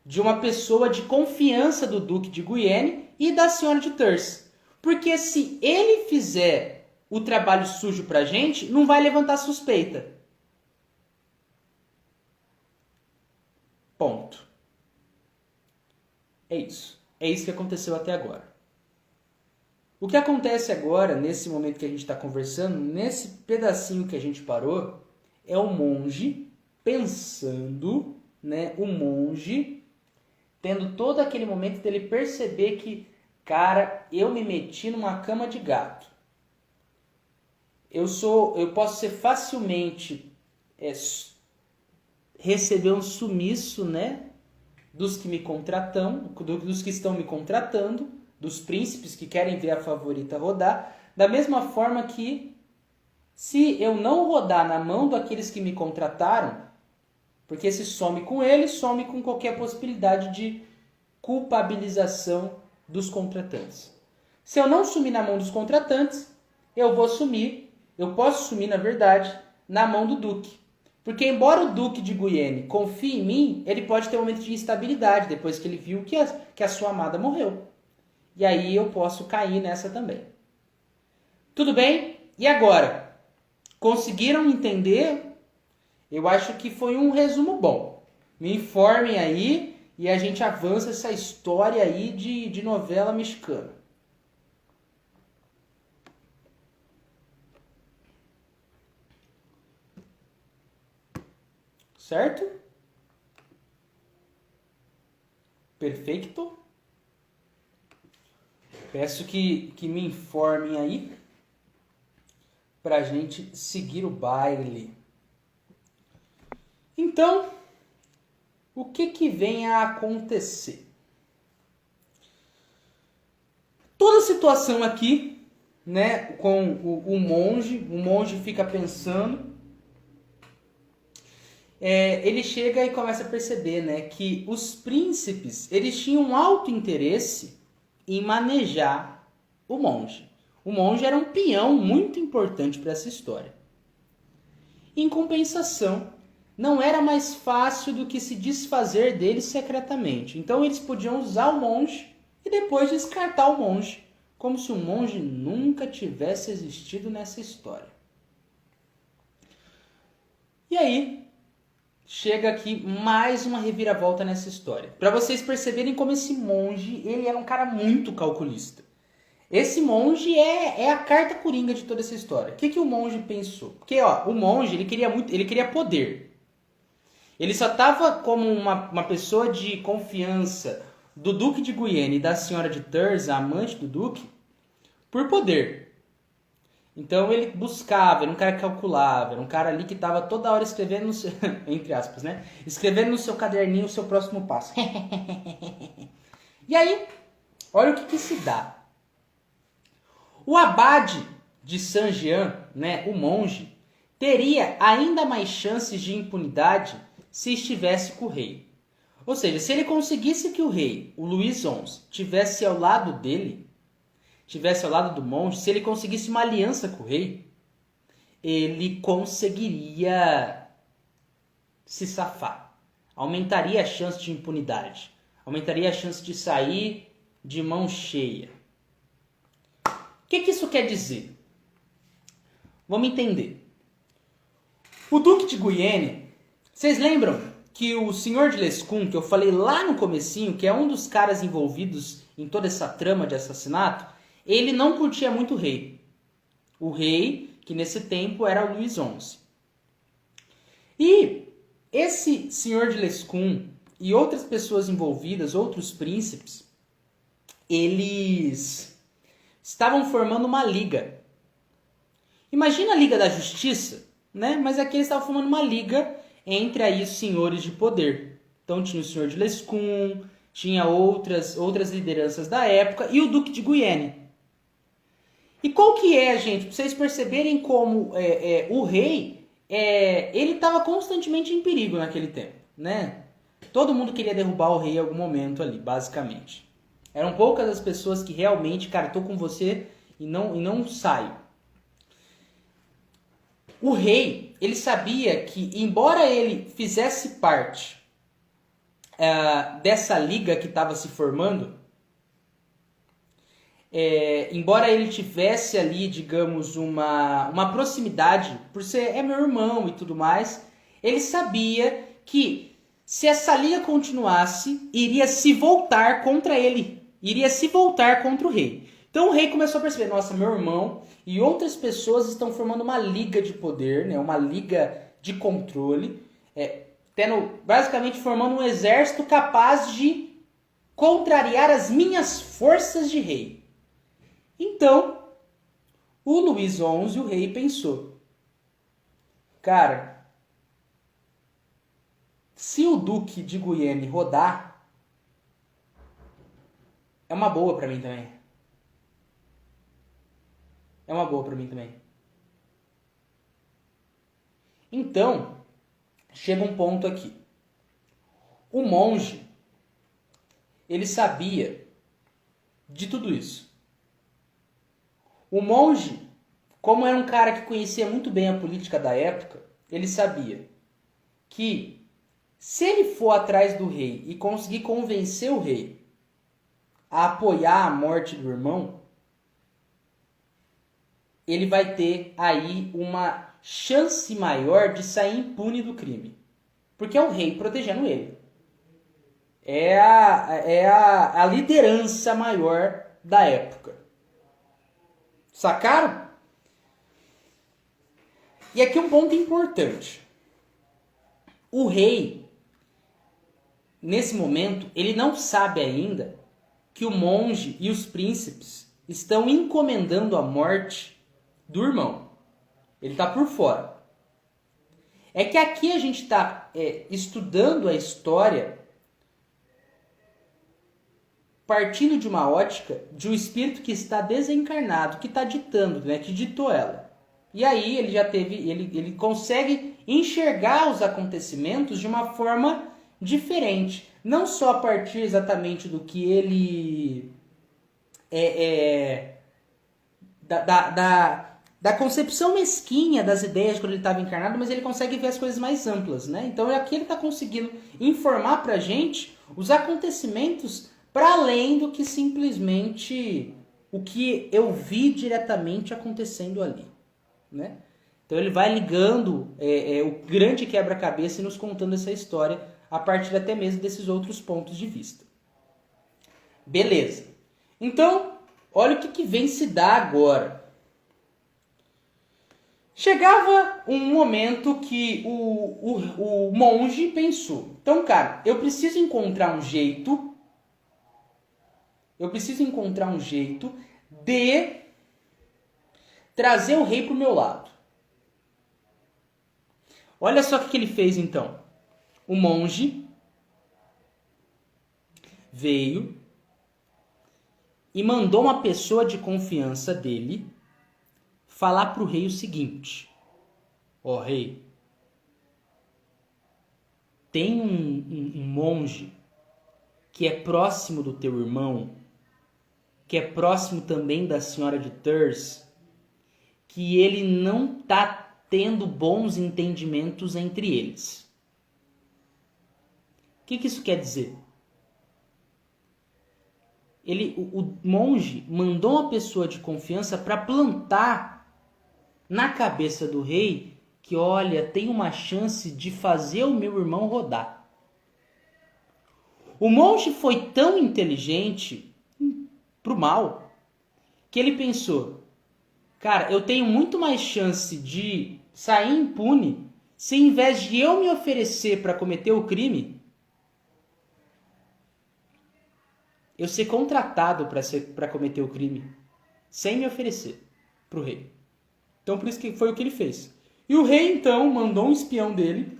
de uma pessoa de confiança do Duque de Guienne e da senhora de Tours. Porque se ele fizer o trabalho sujo pra gente, não vai levantar suspeita. Ponto. É isso. É isso que aconteceu até agora. O que acontece agora, nesse momento que a gente está conversando, nesse pedacinho que a gente parou, é o monge pensando, né? O monge tendo todo aquele momento dele perceber que, cara, eu me meti numa cama de gato. Eu posso ser facilmente receber um sumiço, né, dos que me contratam, dos que estão me contratando, dos príncipes que querem ver a favorita rodar, da mesma forma que se eu não rodar na mão daqueles que me contrataram, porque se some com ele, some com qualquer possibilidade de culpabilização dos contratantes. Se eu não sumir na mão dos contratantes, eu posso sumir, na verdade, na mão do Duque. Porque embora o Duque de Guienne confie em mim, ele pode ter um momento de instabilidade, depois que ele viu que a sua amada morreu. E aí eu posso cair nessa também. Tudo bem? E agora? Conseguiram entender? Eu acho que foi um resumo bom. Me informem aí e a gente avança essa história aí de novela mexicana. Certo? Perfeito? Peço que me informem aí pra gente seguir o baile. Então, o que vem a acontecer? Toda a situação aqui, né, com o monge fica pensando, ele chega e começa a perceber, né, que os príncipes, eles tinham um alto interesse em manejar o monge. O monge era um peão muito importante para essa história. Em compensação, não era mais fácil do que se desfazer dele secretamente. Então eles podiam usar o monge e depois descartar o monge, como se o monge nunca tivesse existido nessa história. E aí, chega aqui mais uma reviravolta nessa história. Para vocês perceberem como esse monge, ele era um cara muito calculista. Esse monge é a carta coringa de toda essa história. O que o monge pensou? Porque o monge ele queria poder. Ele só estava como uma pessoa de confiança do Duque de Guienne e da Senhora de Tours, a amante do Duque, por poder. Então ele buscava, era um cara que calculava, era um cara ali que estava toda hora escrevendo, no seu, entre aspas, né? Escrevendo no seu caderninho o seu próximo passo. E aí, olha o que se dá. O abade de Saint-Jean, né, o monge, teria ainda mais chances de impunidade se estivesse com o rei. Ou seja, se ele conseguisse que o rei, o Luís XI, tivesse ao lado dele, tivesse ao lado do monge, se ele conseguisse uma aliança com o rei, ele conseguiria se safar. Aumentaria a chance de impunidade. Aumentaria a chance de sair de mão cheia. O que isso quer dizer? Vamos entender. O Duque de Guienne, vocês lembram que o senhor de Lescun, que eu falei lá no comecinho, que é um dos caras envolvidos em toda essa trama de assassinato, ele não curtia muito o rei. O rei, que nesse tempo era o Luís XI. E esse senhor de Lescun e outras pessoas envolvidas, outros príncipes, eles estavam formando uma liga. Imagina a Liga da Justiça, né? Mas aqui eles estavam formando uma liga entre aí os senhores de poder. Então tinha o senhor de Lescun, tinha outras lideranças da época e o Duque de Guienne. E qual que é, gente? Para vocês perceberem como o rei, ele estava constantemente em perigo naquele tempo, né? Todo mundo queria derrubar o rei em algum momento ali, basicamente. Eram poucas as pessoas que realmente, cara, tô com você e não saio. O rei, ele sabia que, embora ele fizesse parte dessa liga que estava se formando, embora ele tivesse ali, digamos, uma proximidade, por ser meu irmão e tudo mais, ele sabia que se essa liga continuasse, iria se voltar contra ele, iria se voltar contra o rei. Então o rei começou a perceber, nossa, meu irmão e outras pessoas estão formando uma liga de poder, né, uma liga de controle, basicamente formando um exército capaz de contrariar as minhas forças de rei. Então, o Luís XI, o rei, pensou, cara, se o Duque de Guienne rodar, é uma boa pra mim também. É uma boa pra mim também. Então, chega um ponto aqui. O monge, ele sabia de tudo isso. O monge, como era um cara que conhecia muito bem a política da época, ele sabia que se ele for atrás do rei e conseguir convencer o rei a apoiar a morte do irmão, ele vai ter aí uma chance maior de sair impune do crime. Porque é o rei protegendo ele. É a liderança maior da época. Sacaram? E aqui um ponto importante. O rei, nesse momento, ele não sabe ainda que o monge e os príncipes estão encomendando a morte do irmão. Ele está por fora. É que aqui a gente está estudando a história partindo de uma ótica de um espírito que está desencarnado, que está ditando, né, que ditou ela. E aí ele consegue enxergar os acontecimentos de uma forma diferente. Não só a partir exatamente do que ele da concepção mesquinha das ideias quando ele estava encarnado, mas ele consegue ver as coisas mais amplas, né? Então aqui ele está conseguindo informar para a gente os acontecimentos para além do que simplesmente o que eu vi diretamente acontecendo ali, né? Então ele vai ligando o grande quebra-cabeça e nos contando essa história a partir até mesmo desses outros pontos de vista. Beleza. Então, olha o que vem se dar agora. Chegava um momento que o monge pensou, então, cara, eu preciso encontrar um jeito de trazer o rei para o meu lado. Olha só o que ele fez, então. O monge veio e mandou uma pessoa de confiança dele falar para o rei o seguinte: ó, rei, tem um monge que é próximo do teu irmão, que é próximo também da senhora de Tours, que ele não está tendo bons entendimentos entre eles. O que isso quer dizer? O monge mandou uma pessoa de confiança para plantar na cabeça do rei que, olha, tem uma chance de fazer o meu irmão rodar. O monge foi tão inteligente pro mal que ele pensou, cara, eu tenho muito mais chance de sair impune se, em vez de eu me oferecer para cometer o crime, eu ser contratado para cometer o crime sem me oferecer pro rei. Então, por isso que foi o que ele fez. E o rei, então, mandou um espião dele.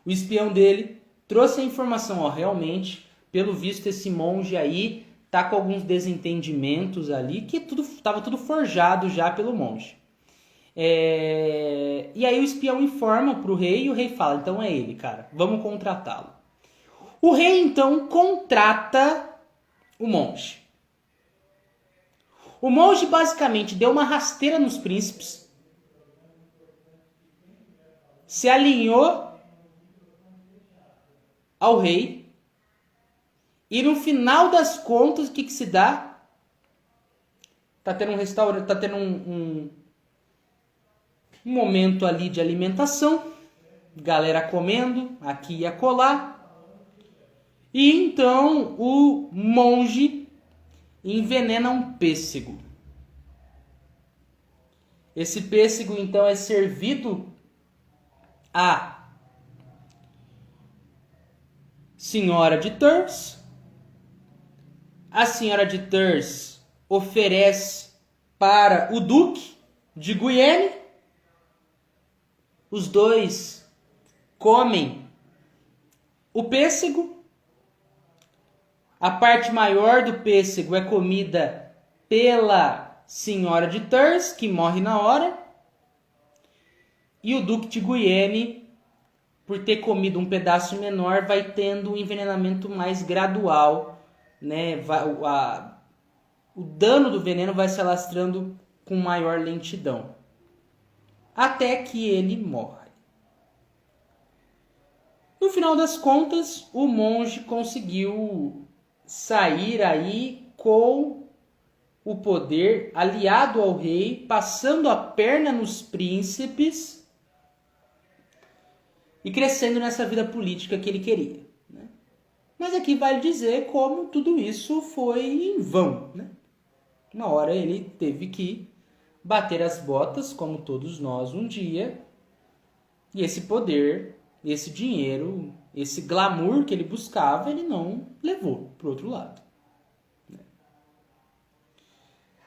O espião dele trouxe a informação, ó, realmente, pelo visto, esse monge aí tá com alguns desentendimentos ali, que estava tudo forjado já pelo monge. E aí o espião informa pro rei e o rei fala, então é ele, cara, vamos contratá-lo. O rei, então, contrata o monge. O monge basicamente deu uma rasteira nos príncipes, se alinhou ao rei e no final das contas, o que se dá? Tá tendo um restaurante, tá tendo um momento ali de alimentação, galera comendo aqui e acolá, e então o monge envenena um pêssego. Esse pêssego, então, é servido à senhora de Tours. A senhora de Tours oferece para o duque de Guienne. Os dois comem o pêssego. A parte maior do pêssego é comida pela senhora de Tours, que morre na hora. E o duque de Guienne, por ter comido um pedaço menor, vai tendo um envenenamento mais gradual, né? O dano do veneno vai se alastrando com maior lentidão, até que ele morre. No final das contas, o monge conseguiu sair aí com o poder, aliado ao rei, passando a perna nos príncipes e crescendo nessa vida política que ele queria, né? Mas aqui vale dizer como tudo isso foi em vão, né? Uma hora ele teve que bater as botas, como todos nós um dia, e esse poder, esse dinheiro, esse glamour que ele buscava, ele não levou para o outro lado.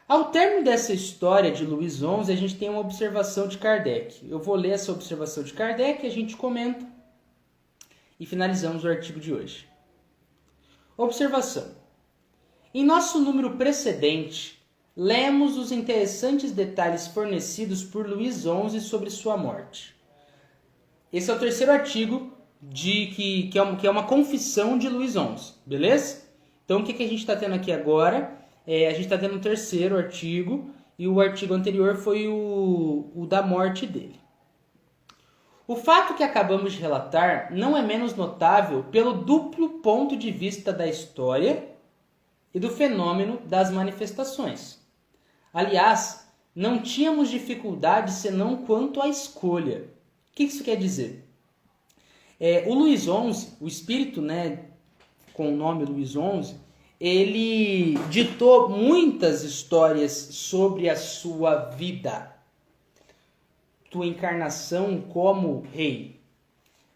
Ao término dessa história de Luís XI, a gente tem uma observação de Kardec. Eu vou ler essa observação de Kardec, a gente comenta e finalizamos o artigo de hoje. Observação. Em nosso número precedente, lemos os interessantes detalhes fornecidos por Luís XI sobre sua morte. Esse é o terceiro artigo que é uma confissão de Luís XI, beleza? Então, o que a gente está tendo aqui agora? A gente está tendo um terceiro artigo, e o artigo anterior foi o da morte dele. O fato que acabamos de relatar não é menos notável pelo duplo ponto de vista da história e do fenômeno das manifestações. Aliás, não tínhamos dificuldade senão quanto à escolha. O que isso quer dizer? O Luís XI, o espírito, né, com o nome Luís XI, ele ditou muitas histórias sobre a sua vida, tua encarnação como rei.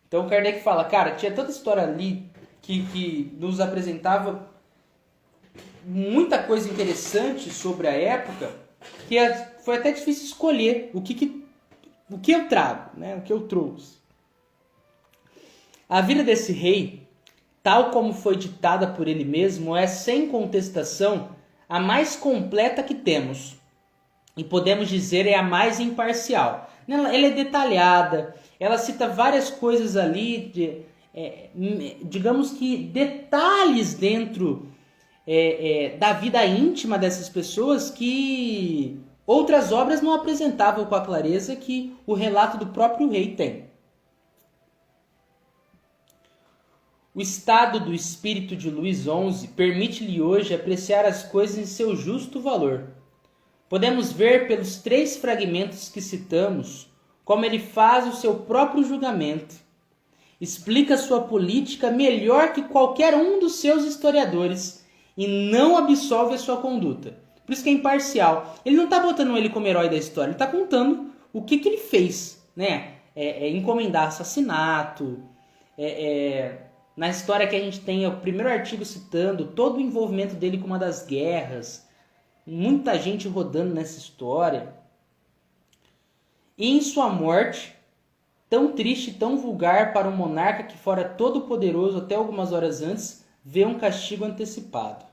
Então Kardec fala, cara, tinha tanta história ali que nos apresentava muita coisa interessante sobre a época, que foi até difícil escolher o que eu trago, né? O que eu trouxe. A vida desse rei, tal como foi ditada por ele mesmo, é sem contestação a mais completa que temos. E podemos dizer é a mais imparcial. Ela é detalhada, ela cita várias coisas ali, digamos que detalhes dentro da vida íntima dessas pessoas que outras obras não apresentavam com a clareza que o relato do próprio rei tem. O estado do espírito de Luís XI permite-lhe hoje apreciar as coisas em seu justo valor. Podemos ver pelos 3 fragmentos que citamos como ele faz o seu próprio julgamento. Explica sua política melhor que qualquer um dos seus historiadores e não absolve a sua conduta. Por isso que é imparcial. Ele não está botando ele como herói da história, ele está contando o que ele fez, né? Encomendar assassinato. Na história que a gente tem, o primeiro artigo citando todo o envolvimento dele com uma das guerras. Muita gente rodando nessa história. E em sua morte, tão triste e tão vulgar para um monarca que fora todo poderoso até algumas horas antes, vê um castigo antecipado.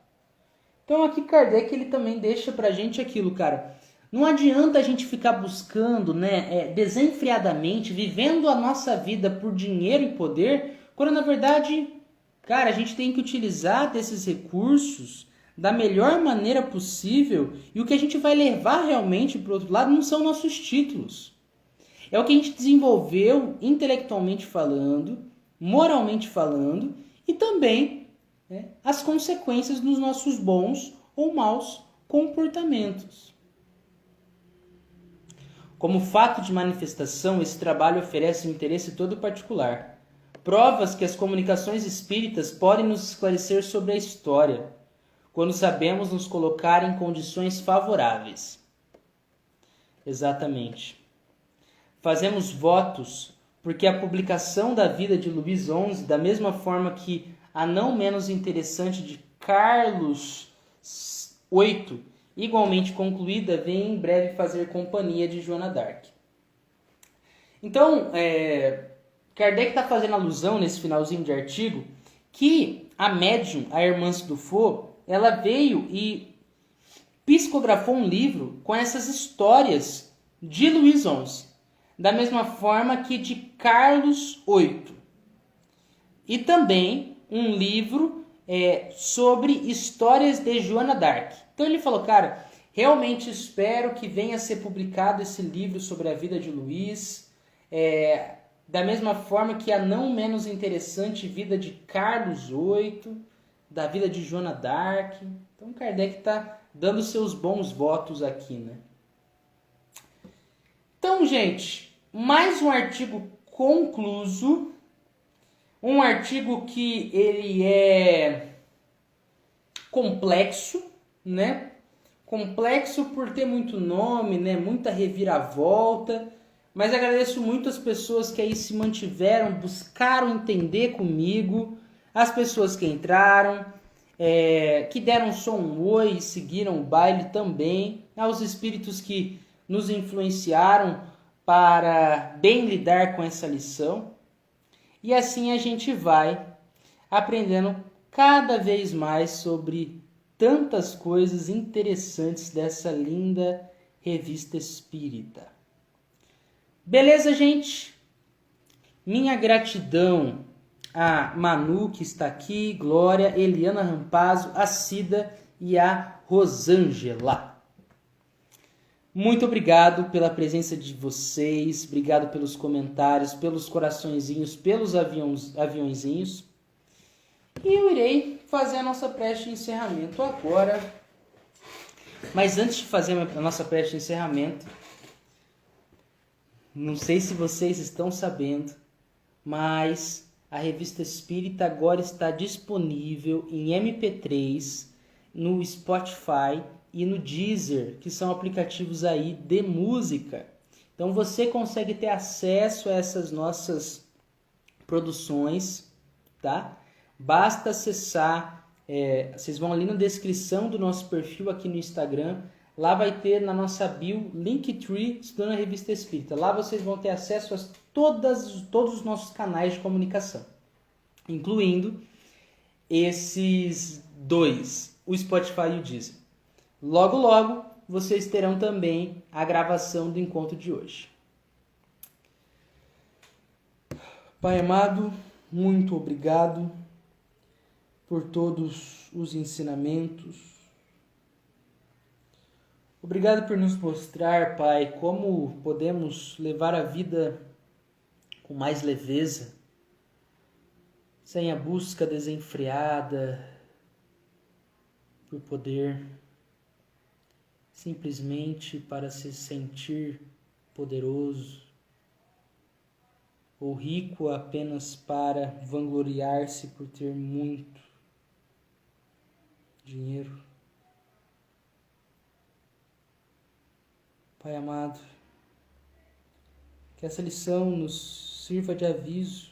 Então aqui Kardec ele também deixa pra gente aquilo, cara. Não adianta a gente ficar buscando, né, desenfreadamente, vivendo a nossa vida por dinheiro e poder, quando na verdade, cara, a gente tem que utilizar desses recursos da melhor maneira possível, e o que a gente vai levar realmente para o outro lado não são nossos títulos. É o que a gente desenvolveu intelectualmente falando, moralmente falando, e também as consequências dos nossos bons ou maus comportamentos. Como fato de manifestação, esse trabalho oferece um interesse todo particular. Provas que as comunicações espíritas podem nos esclarecer sobre a história, quando sabemos nos colocar em condições favoráveis. Exatamente. Fazemos votos porque a publicação da vida de Luís XI, da mesma forma que a não menos interessante de Carlos VIII, igualmente concluída, vem em breve fazer companhia de Joana d'Arc. Então, Kardec está fazendo alusão nesse finalzinho de artigo que a médium, a Hermance Dufault, ela veio e psicografou um livro com essas histórias de Luís XI, da mesma forma que de Carlos VIII. E também um livro sobre histórias de Joana d'Arc. Então ele falou, cara, realmente espero que venha a ser publicado esse livro sobre a vida de Luís, da mesma forma que a não menos interessante vida de Carlos VIII, da vida de Joana d'Arc. Então Kardec está dando seus bons votos aqui, né? Então, gente, mais um artigo concluso, um artigo que ele é complexo, né? Complexo por ter muito nome, né? Muita reviravolta, mas agradeço muito as pessoas que aí se mantiveram, buscaram entender comigo, as pessoas que entraram, que deram só um oi e seguiram o baile também, aos espíritos que nos influenciaram para bem lidar com essa lição. E assim a gente vai aprendendo cada vez mais sobre tantas coisas interessantes dessa linda revista espírita. Beleza, gente? Minha gratidão a Manu, que está aqui, Glória, Eliana Rampazzo, a Cida e a Rosângela. Muito obrigado pela presença de vocês, obrigado pelos comentários, pelos coraçõezinhos, pelos aviãozinhos. E eu irei fazer a nossa prece de encerramento agora. Mas antes de fazer a nossa prece de encerramento, não sei se vocês estão sabendo, mas a Revista Espírita agora está disponível em MP3, no Spotify e no Deezer, que são aplicativos aí de música. Então você consegue ter acesso a essas nossas produções, tá? Basta acessar, vocês vão ali na descrição do nosso perfil aqui no Instagram, lá vai ter na nossa bio Linktree Estudando a Revista Espírita. Lá vocês vão ter acesso a todos os nossos canais de comunicação, incluindo esses dois, o Spotify e o Deezer. Logo, logo, vocês terão também a gravação do encontro de hoje. Pai amado, muito obrigado por todos os ensinamentos. Obrigado por nos mostrar, Pai, como podemos levar a vida com mais leveza, sem a busca desenfreada por poder, simplesmente para se sentir poderoso, ou rico apenas para vangloriar-se por ter muito dinheiro. Pai amado, que essa lição nos sirva de aviso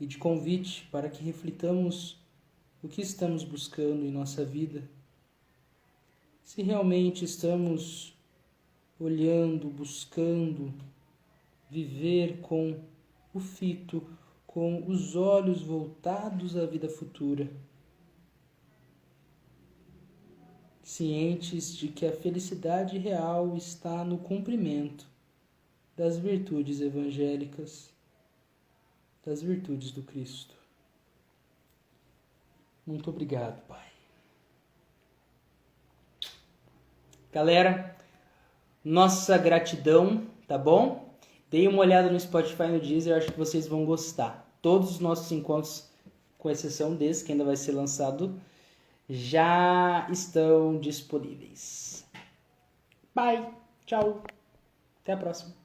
e de convite para que reflitamos o que estamos buscando em nossa vida. Se realmente estamos olhando, buscando viver com o fito, com os olhos voltados à vida futura, cientes de que a felicidade real está no cumprimento das virtudes evangélicas, das virtudes do Cristo. Muito obrigado, Pai. Galera, nossa gratidão, tá bom? Deem uma olhada no Spotify e no Deezer, eu acho que vocês vão gostar. Todos os nossos encontros, com exceção desse, que ainda vai ser lançado, já estão disponíveis. Bye, tchau, até a próxima.